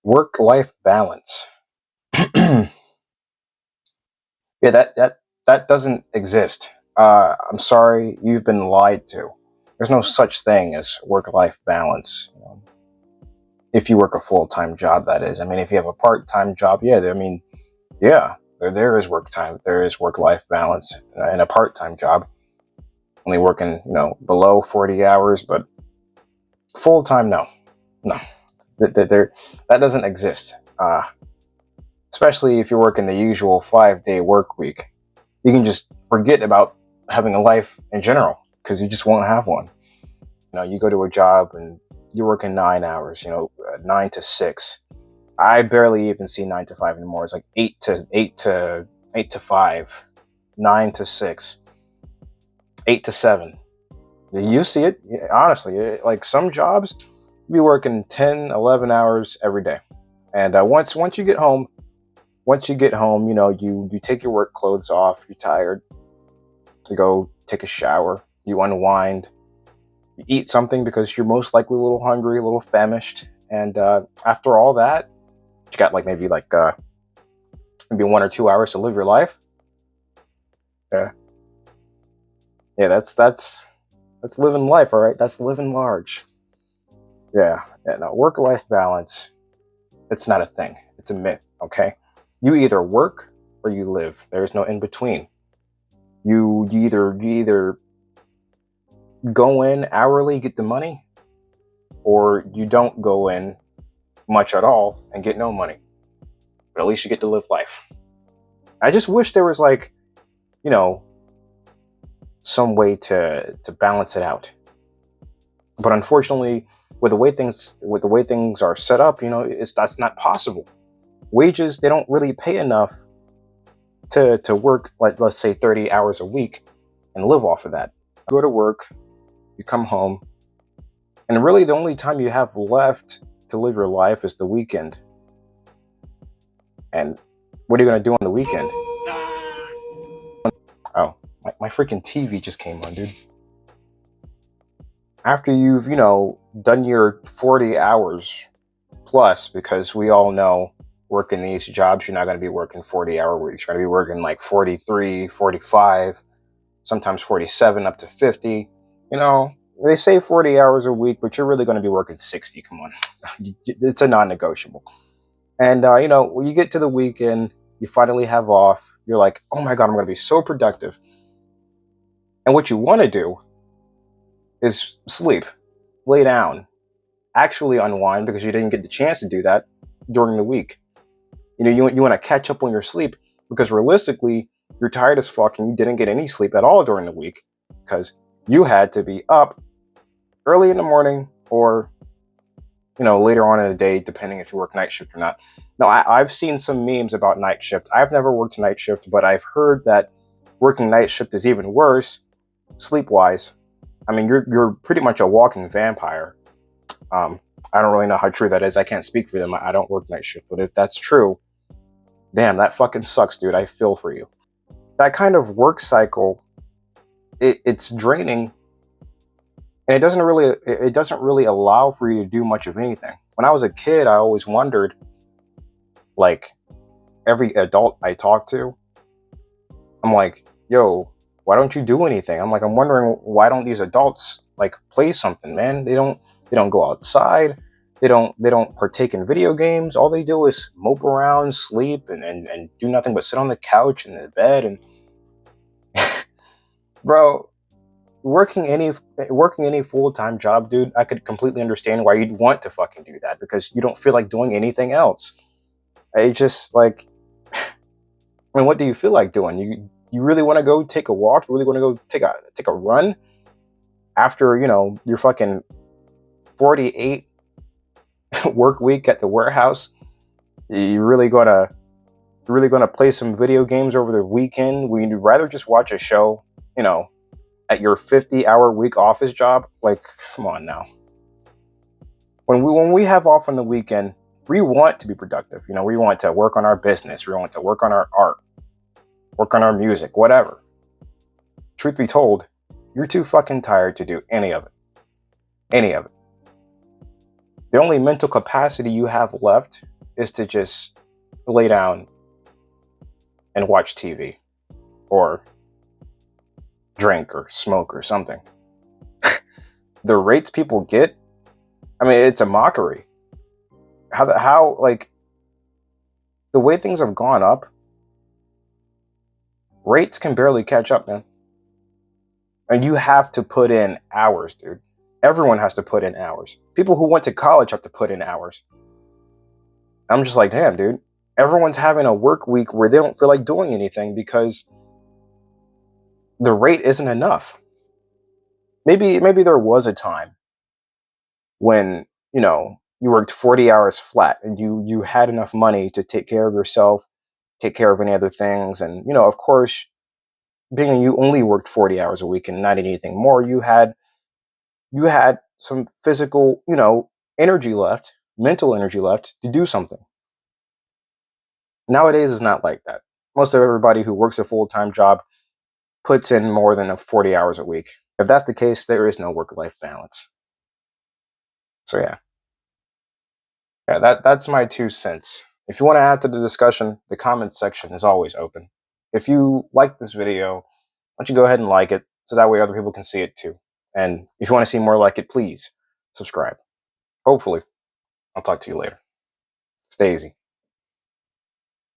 Work-life balance. Yeah, that doesn't exist. I'm sorry, you've been lied to. There's no such thing as work-life balance. If you work a full-time job, that is. I mean, if you have a part-time job, yeah. Yeah, there is work time. There is work-life balance in a part-time job. Only working, below 40 hours, but full-time, no, no. That doesn't exist. Especially if you're working the usual 5-day work week. You can just forget about having a life in general because you just won't have one. You go to a job and you're working 9 hours, 9 to 6. I barely even see 9 to 5 anymore. It's like 8 to 5, 9 to 6, 8 to 7. You see it, honestly. Like some jobs, you be working 10, 11 hours every day. And once you get home, you take your work clothes off. You're tired. You go take a shower. You unwind. You eat something because you're most likely a little hungry, a little famished. And after all that, you got maybe 1 or 2 hours to live your life. Yeah, yeah. That's living life. All right, that's living large. Yeah, yeah. No, work-life balance. It's not a thing. It's a myth. Okay, you either work or you live. There's no in between. You either go in hourly, get the money, or you don't go in much at all and get no money. But at least you get to live life. I just wish there was some way to balance it out. But unfortunately, with the way things are set up, that's not possible. Wages, they don't really pay enough to work, like, let's say 30 hours a week and live off of that. You go to work, you come home, and really the only time you have left to live your life is the weekend. And what are you going to do on the weekend? Oh, my freaking TV just came on, dude. After you've, done your 40 hours plus, because we all know working these jobs, you're not going to be working 40-hour weeks. You're going to be working like 43, 45, sometimes 47, up to 50. They say 40 hours a week, but you're really going to be working 60. Come on. It's a non-negotiable. And, when you get to the weekend, you finally have off. You're like, oh my God, I'm going to be so productive. And what you want to do is sleep, lay down, actually unwind, because you didn't get the chance to do that during the week. You want to catch up on your sleep, because realistically, you're tired as fuck and you didn't get any sleep at all during the week because you had to be up early in the morning or later on in the day, depending if you work night shift or not. Now, I've seen some memes about night shift. I've never worked night shift, but I've heard that working night shift is even worse sleep-wise. I mean, you're pretty much a walking vampire. I don't really know how true that is. I can't speak for them. I don't work night shift, but if that's true, damn, that fucking sucks, dude. I feel for you. That kind of work cycle, it's draining, and it doesn't really allow for you to do much of anything. When I was a kid, I always wondered, like, every adult I talked to, I'm like, yo, why don't you do anything? I'm wondering, why don't these adults play something, man? They don't go outside. They don't partake in video games. All they do is mope around, sleep, and do nothing but sit on the couch and the bed. And bro, working any full-time job, dude, I could completely understand why you'd want to fucking do that, because you don't feel like doing anything else. It's just and what do you feel like doing? You really want to go take a walk? You really want to go take a run after your fucking 48 work week at the warehouse? You really gonna play some video games over the weekend? Would you rather just watch a show, at your 50-hour week office job? Come on now. When we have off on the weekend, we want to be productive. We want to work on our business. We want to work on our art, work on our music, whatever. Truth be told, you're too fucking tired to do any of it. Any of it. The only mental capacity you have left is to just lay down and watch TV or drink or smoke or something. The rates people get, I mean, it's a mockery. How like the way things have gone up, rates can barely catch up, man. And you have to put in hours, dude. Everyone has to put in hours. People who went to college have to put in hours. I'm just like, damn, dude. Everyone's having a work week where they don't feel like doing anything because the rate isn't enough. Maybe there was a time when, you worked 40 hours flat and you had enough money to take care of yourself, take care of any other things, and of course, being you only worked 40 hours a week and not anything more, you had some physical, energy left, mental energy left to do something. Nowadays is not like that. Most of everybody who works a full-time job puts in more than 40 hours a week. If that's the case, there is no work-life balance. So yeah, that's my 2 cents. If you want to add to the discussion, the comments section is always open. If you like this video, why don't you go ahead and like it so that way other people can see it too. And if you want to see more like it, please subscribe. Hopefully, I'll talk to you later. Stay easy.